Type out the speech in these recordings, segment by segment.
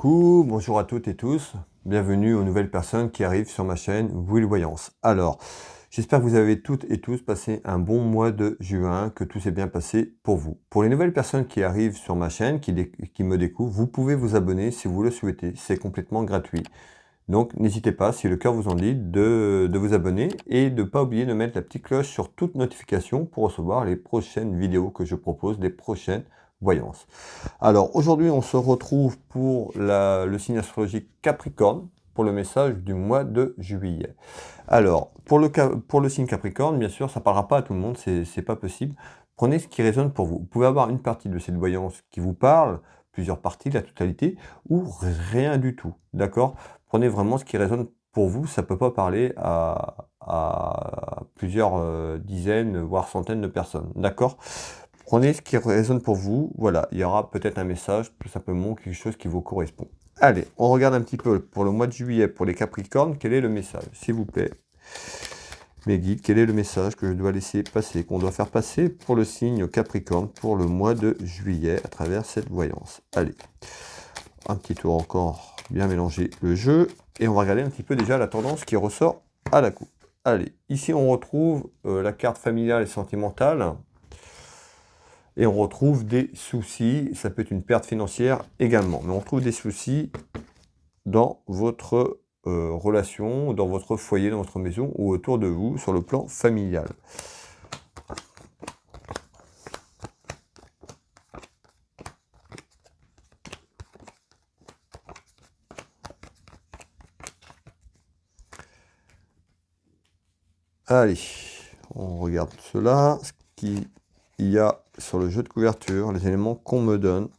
Coucou, bonjour à toutes et tous, bienvenue aux nouvelles personnes qui arrivent sur ma chaîne Will Voyance. Alors, j'espère que vous avez toutes et tous passé un bon mois de juin, que tout s'est bien passé pour vous. Pour les nouvelles personnes qui arrivent sur ma chaîne, qui me découvrent, vous pouvez vous abonner si vous le souhaitez, c'est complètement gratuit. Donc n'hésitez pas, si le cœur vous en dit, de vous abonner et de ne pas oublier de mettre la petite cloche sur toute notification pour recevoir les prochaines vidéos que je propose, les prochaines voyances. Alors aujourd'hui on se retrouve pour le signe astrologique Capricorne, pour le message du mois de juillet. Alors pour le signe Capricorne, bien sûr, ça ne parlera pas à tout le monde, c'est pas possible. Prenez ce qui résonne pour vous. Vous pouvez avoir une partie de cette voyance qui vous parle, plusieurs parties, la totalité, ou rien du tout, d'accord? Prenez vraiment ce qui résonne pour vous, ça ne peut pas parler à plusieurs dizaines, voire centaines de personnes, d'accord? Prenez ce qui résonne pour vous, voilà, il y aura peut-être un message, tout simplement quelque chose qui vous correspond. Allez, on regarde un petit peu pour le mois de juillet, pour les Capricornes, quel est le message, s'il vous plaît? Mes guides, quel est le message que je dois laisser passer, qu'on doit faire passer pour le signe Capricorne pour le mois de juillet à travers cette voyance? Allez, un petit tour encore, bien mélanger le jeu, et on va regarder un petit peu déjà la tendance qui ressort à la coupe. Allez, ici on retrouve la carte familiale et sentimentale, et on retrouve des soucis, ça peut être une perte financière également, mais on retrouve des soucis dans votre relation, dans votre foyer, dans votre maison ou autour de vous sur le plan familial. Allez, on regarde cela, ce qu'il y a sur le jeu de couverture, les éléments qu'on me donne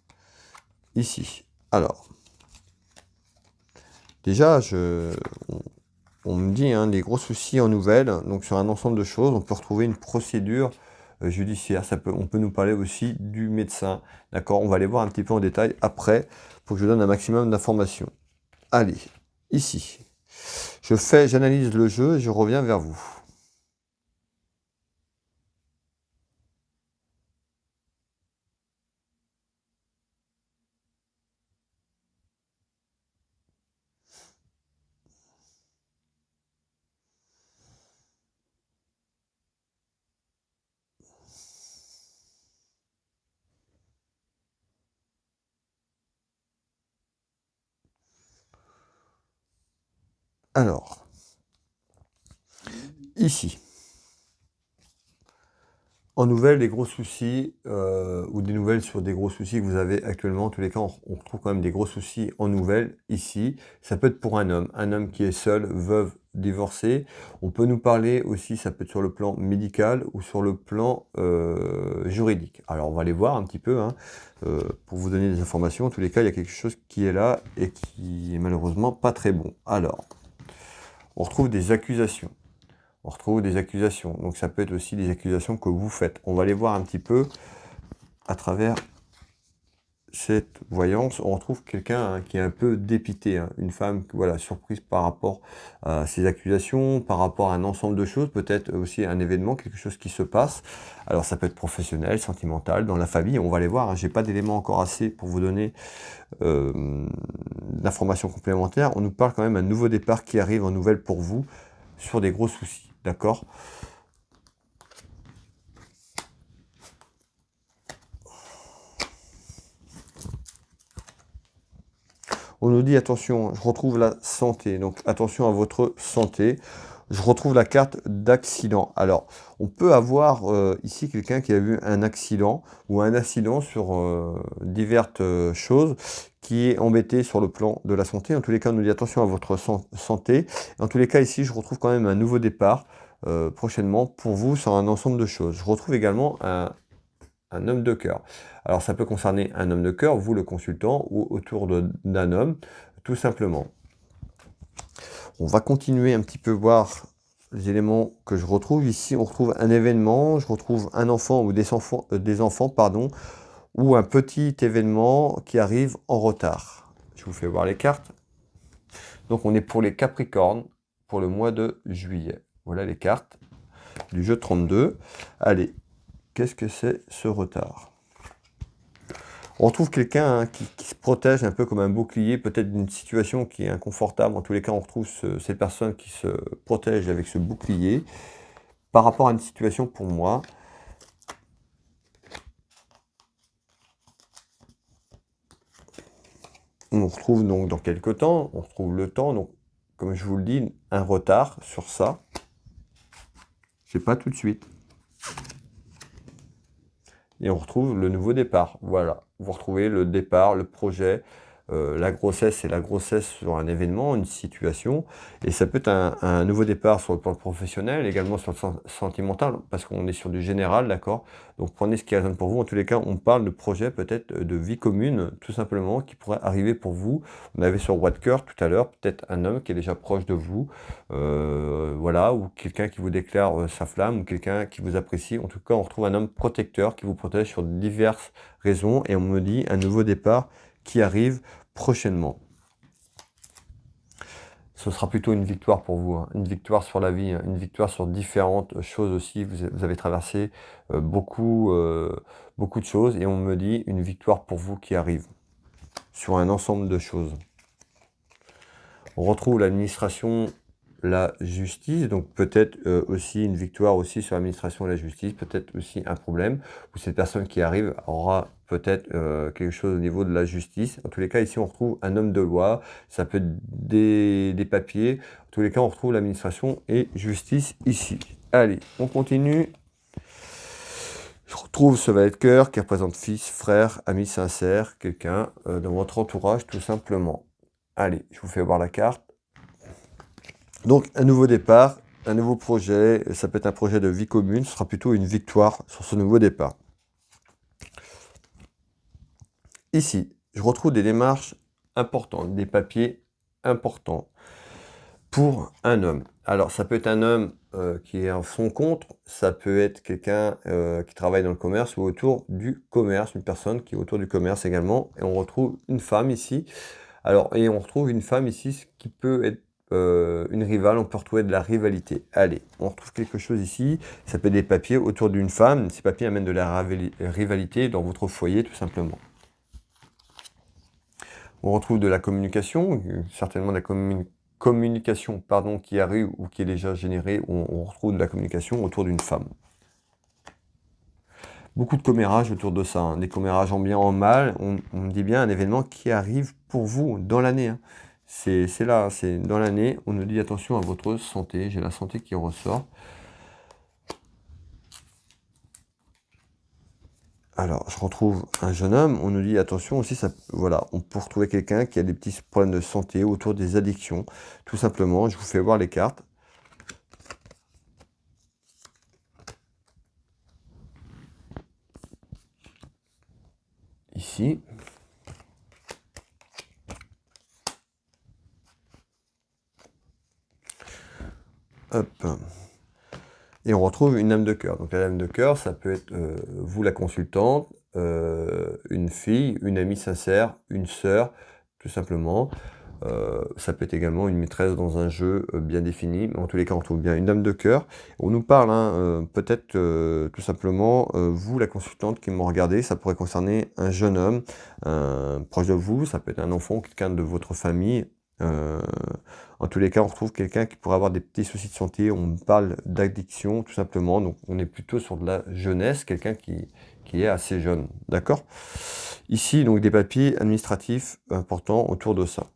ici. Alors, déjà, on me dit des gros soucis en nouvelles, donc sur un ensemble de choses, on peut retrouver une procédure judiciaire, on peut nous parler aussi du médecin, d'accord? On va aller voir un petit peu en détail après, pour que je donne un maximum d'informations. Allez, ici, j'analyse le jeu et je reviens vers vous. Alors, ici, en nouvelles, des gros soucis, ou des nouvelles sur des gros soucis que vous avez actuellement, en tous les cas, on retrouve quand même des gros soucis en nouvelles, ici. Ça peut être pour un homme qui est seul, veuve, divorcé. On peut nous parler aussi, ça peut être sur le plan médical ou sur le plan juridique. Alors, on va aller voir un petit peu, pour vous donner des informations. En tous les cas, il y a quelque chose qui est là et qui est malheureusement pas très bon. Alors, on retrouve des accusations. On retrouve des accusations, donc ça peut être aussi des accusations que vous faites. On va aller voir un petit peu à travers cette voyance. On retrouve quelqu'un qui est un peu dépité, une femme voilà, surprise par rapport à ces accusations, par rapport à un ensemble de choses, peut-être aussi un événement, quelque chose qui se passe. Alors ça peut être professionnel, sentimental, dans la famille, on va aller voir. J'ai pas d'éléments encore assez pour vous donner d'informations complémentaires. On nous parle quand même d'un nouveau départ qui arrive en nouvelle pour vous sur des gros soucis. D'accord? On nous dit attention, je retrouve la santé, donc attention à votre santé. Je retrouve la carte d'accident. Alors, on peut avoir ici quelqu'un qui a eu un accident ou un incident sur diverses choses qui est embêté sur le plan de la santé. En tous les cas, on nous dit attention à votre santé. En tous les cas, ici, je retrouve quand même un nouveau départ prochainement pour vous sur un ensemble de choses. Je retrouve également un homme de cœur. Alors ça peut concerner un homme de cœur, vous le consultant, ou autour d'un homme, tout simplement. On va continuer un petit peu voir les éléments que je retrouve. Ici, on retrouve un événement, je retrouve un enfant ou des enfants, pardon, ou un petit événement qui arrive en retard. Je vous fais voir les cartes. Donc on est pour les Capricornes pour le mois de juillet. Voilà les cartes du jeu 32. Allez, qu'est-ce que c'est ce retard? On retrouve quelqu'un hein, qui se protège un peu comme un bouclier, peut-être d'une situation qui est inconfortable. En tous les cas, on retrouve cette personne qui se protège avec ce bouclier par rapport à une situation pour moi. On retrouve donc dans quelques temps, on retrouve le temps, donc comme je vous le dis, un retard sur ça. C'est pas tout de suite. Et on retrouve le nouveau départ. Voilà, vous retrouvez le départ, le projet, la grossesse, c'est la grossesse sur un événement, une situation. Et ça peut être un nouveau départ sur le plan professionnel, également sur le sentimental, parce qu'on est sur du général, d'accord? Donc prenez ce qui résonne pour vous. En tous les cas, on parle de projet, peut-être de vie commune, tout simplement, qui pourrait arriver pour vous. On avait sur Watker tout à l'heure, peut-être un homme qui est déjà proche de vous, voilà, ou quelqu'un qui vous déclare sa flamme, ou quelqu'un qui vous apprécie. En tout cas, on retrouve un homme protecteur qui vous protège sur diverses raisons, et on me dit un nouveau départ qui arrive prochainement. Ce sera plutôt une victoire pour vous, hein, une victoire sur la vie, hein, une victoire sur différentes choses aussi. Vous avez traversé beaucoup de choses, et on me dit une victoire pour vous qui arrive sur un ensemble de choses. On retrouve l'administration, la justice, donc peut-être aussi une victoire aussi sur l'administration et la justice, peut-être aussi un problème, où cette personne qui arrive aura peut-être quelque chose au niveau de la justice. En tous les cas, ici, on retrouve un homme de loi, ça peut être des papiers. En tous les cas, on retrouve l'administration et justice ici. Allez, on continue. Je retrouve ce valet de cœur qui représente fils, frère, ami sincère, quelqu'un dans votre entourage, tout simplement. Allez, je vous fais voir la carte. Donc, un nouveau départ, un nouveau projet, ça peut être un projet de vie commune, ce sera plutôt une victoire sur ce nouveau départ. Ici, je retrouve des démarches importantes, des papiers importants pour un homme. Alors, ça peut être un homme qui est en son compte, ça peut être quelqu'un qui travaille dans le commerce ou autour du commerce, une personne qui est autour du commerce également. Et on retrouve une femme ici. Alors, et on retrouve une femme ici, ce qui peut être une rivale, on peut retrouver de la rivalité. Allez, on retrouve quelque chose ici, ça peut être des papiers autour d'une femme, ces papiers amènent de la rivalité dans votre foyer tout simplement. On retrouve de la communication, certainement de la communication pardon, qui arrive ou qui est déjà générée, on retrouve de la communication autour d'une femme. Beaucoup de commérages autour de ça, hein, des commérages en bien, en mal, on me dit bien un événement qui arrive pour vous dans l'année. Hein. C'est là, c'est dans l'année, on nous dit attention à votre santé, j'ai la santé qui ressort. Alors, je retrouve un jeune homme, on nous dit attention aussi, ça, voilà, on peut retrouver quelqu'un qui a des petits problèmes de santé autour des addictions, tout simplement. Je vous fais voir les cartes. Ici. Hop. Et on retrouve une âme de cœur. Donc la dame de cœur, ça peut être vous la consultante, une fille, une amie sincère, une sœur, tout simplement. Ça peut être également une maîtresse dans un jeu bien défini, mais en tous les cas on trouve bien une dame de cœur. On nous parle hein, peut-être tout simplement, vous la consultante qui m'ont regardé, ça pourrait concerner un jeune homme proche de vous, ça peut être un enfant, quelqu'un de votre famille. En tous les cas, on retrouve quelqu'un qui pourrait avoir des petits soucis de santé. On parle d'addiction, tout simplement. Donc, on est plutôt sur de la jeunesse, quelqu'un qui est assez jeune. D'accord? Ici, donc, des papiers administratifs importants autour de ça.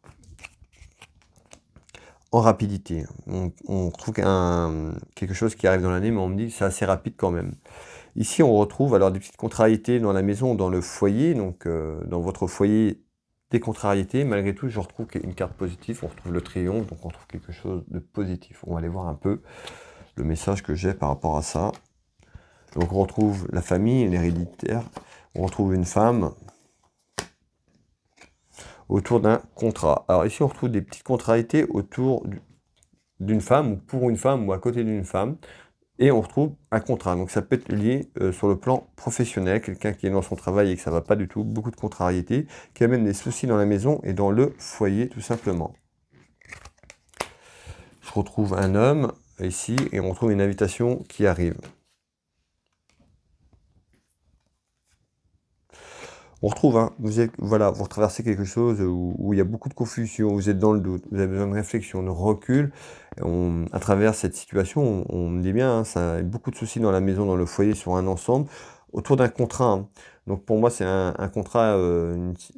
En rapidité, on retrouve quelque chose qui arrive dans l'année, mais on me dit que c'est assez rapide quand même. Ici, on retrouve alors des petites contrariétés dans la maison, dans le foyer. Donc, dans votre foyer, des contrariétés. Malgré tout, je retrouve une carte positive. On retrouve le triomphe, donc on retrouve quelque chose de positif. On va aller voir un peu le message que j'ai par rapport à ça. Donc, on retrouve la famille, l'héréditaire. On retrouve une femme autour d'un contrat. Alors ici, on retrouve des petites contrariétés autour d'une femme, ou pour une femme, ou à côté d'une femme. Et on retrouve un contrat. Donc ça peut être lié sur le plan professionnel, quelqu'un qui est dans son travail et que ça ne va pas du tout, beaucoup de contrariétés, qui amène des soucis dans la maison et dans le foyer tout simplement. Je retrouve un homme ici et on retrouve une invitation qui arrive. On retrouve, hein, voilà, vous traversez quelque chose où il y a beaucoup de confusion, vous êtes dans le doute, vous avez besoin de réflexion, de recul. À travers cette situation, on me dit bien, hein, ça a beaucoup de soucis dans la maison, dans le foyer, sur un ensemble, autour d'un contrat, hein. Donc pour moi, c'est un contrat,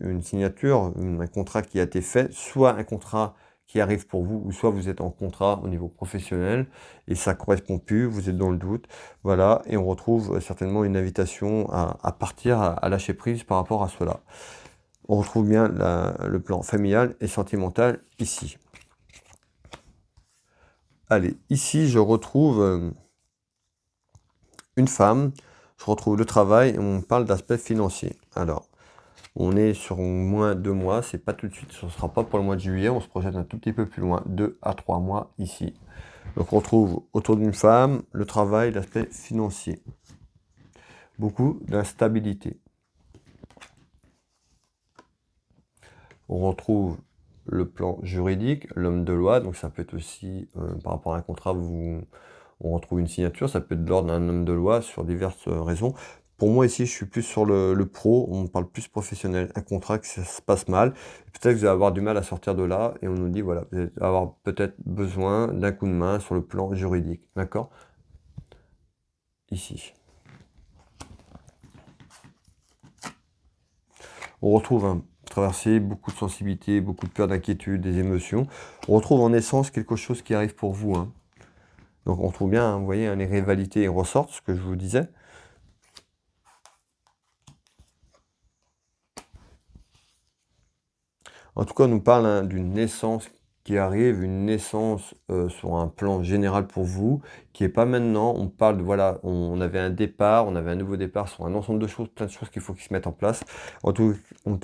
une signature, un contrat qui a été fait, soit un contrat qui arrive pour vous, ou soit vous êtes en contrat au niveau professionnel et ça correspond plus, vous êtes dans le doute. Voilà, et on retrouve certainement une invitation à partir, à lâcher prise par rapport à cela. On retrouve bien le plan familial et sentimental ici. Allez, ici je retrouve une femme, je retrouve le travail et on parle d'aspect financier. Alors, on est sur moins 2 mois, c'est pas tout de suite, ce ne sera pas pour le mois de juillet, on se projette un tout petit peu plus loin, 2 à 3 mois ici. Donc on retrouve autour d'une femme le travail, l'aspect financier. Beaucoup d'instabilité. On retrouve le plan juridique, l'homme de loi, donc ça peut être aussi, par rapport à un contrat, on retrouve une signature, ça peut être de l'ordre d'un homme de loi sur diverses raisons. Pour moi ici, je suis plus sur le pro, on parle plus professionnel, un contrat que ça se passe mal. Peut-être que vous allez avoir du mal à sortir de là et on nous dit, voilà, vous allez avoir peut-être besoin d'un coup de main sur le plan juridique, d'accord? Ici. On retrouve traverser beaucoup de sensibilité, beaucoup de peur, d'inquiétude, des émotions. On retrouve en essence quelque chose qui arrive pour vous, hein. Donc on retrouve bien, hein, vous voyez, hein, les rivalités ressortent, ce que je vous disais. En tout cas, on nous parle, hein, d'une naissance qui arrive, une naissance sur un plan général pour vous, qui est pas maintenant. On parle de, voilà, on avait un départ, on avait un nouveau départ sur un ensemble de choses, plein de choses qu'il faut qu'ils se mettent en place. En tous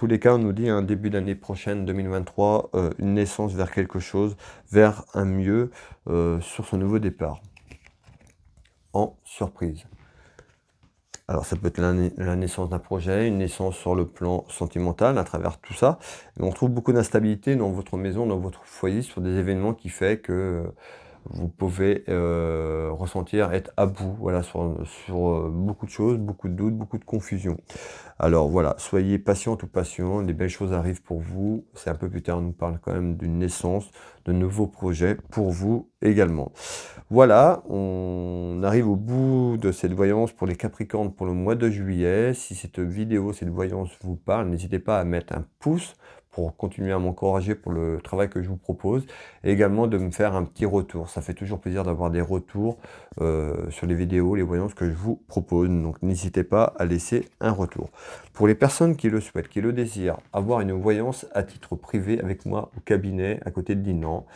les cas, on nous dit un début d'année prochaine, 2023, une naissance vers quelque chose, vers un mieux sur ce nouveau départ. En surprise. Alors ça peut être la naissance d'un projet, une naissance sur le plan sentimental à travers tout ça. Mais on trouve beaucoup d'instabilité dans votre maison, dans votre foyer, sur des événements qui fait que vous pouvez ressentir être à bout, voilà, sur beaucoup de choses, beaucoup de doutes, beaucoup de confusion. Alors voilà, soyez patiente ou patient, les belles choses arrivent pour vous. C'est un peu plus tard, on nous parle quand même d'une naissance, de nouveaux projets pour vous également. Voilà, on arrive au bout de cette voyance pour les Capricornes pour le mois de juillet. Si cette vidéo, cette voyance vous parle, n'hésitez pas à mettre un pouce pour continuer à m'encourager pour le travail que je vous propose et également de me faire un petit retour. Ça fait toujours plaisir d'avoir des retours sur les vidéos, les voyances que je vous propose. Donc n'hésitez pas à laisser un retour. Pour les personnes qui le souhaitent, qui le désirent, avoir une voyance à titre privé avec moi au cabinet à côté de Dinan,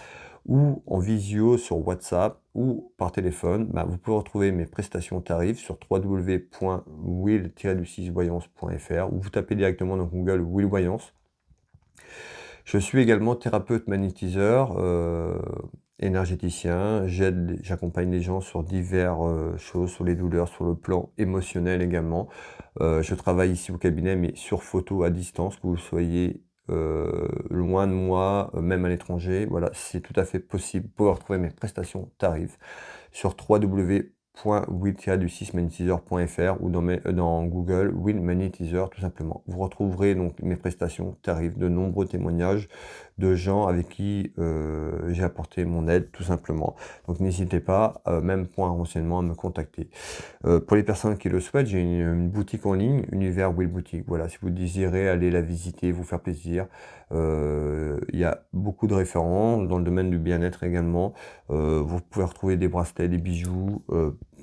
ou en visio sur WhatsApp ou par téléphone, bah, vous pouvez retrouver mes prestations tarifs sur www.will-voyance.fr ou vous tapez directement dans Google Will Voyance. Je suis également thérapeute magnétiseur, énergéticien. J'accompagne les gens sur diverses choses, sur les douleurs, sur le plan émotionnel également. Je travaille ici au cabinet, mais sur photo à distance, que vous soyez loin de moi, même à l'étranger. Voilà, c'est tout à fait possible. Vous pouvez retrouver mes prestations tarifs sur www.will-magnétiseur.fr ou dans Google Will Magnétiseur tout simplement. Vous retrouverez donc mes prestations tarifs, de nombreux témoignages de gens avec qui j'ai apporté mon aide tout simplement. Donc n'hésitez pas, même pour un renseignement, à me contacter. Pour les personnes qui le souhaitent, j'ai une boutique en ligne, Univers Will Boutique. Voilà, si vous désirez aller la visiter, vous faire plaisir, il y a beaucoup de référents dans le domaine du bien-être également. Vous pouvez retrouver des bracelets, des bijoux,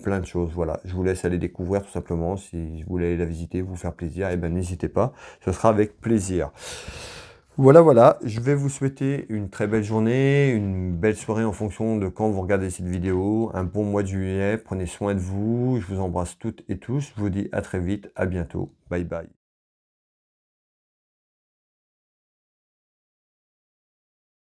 plein de choses. Voilà, je vous laisse aller découvrir tout simplement. Si vous voulez aller la visiter, vous faire plaisir, eh ben n'hésitez pas, ce sera avec plaisir. Voilà, voilà, je vais vous souhaiter une très belle journée, une belle soirée en fonction de quand vous regardez cette vidéo, un bon mois de juillet, prenez soin de vous, je vous embrasse toutes et tous, je vous dis à très vite, à bientôt, bye bye.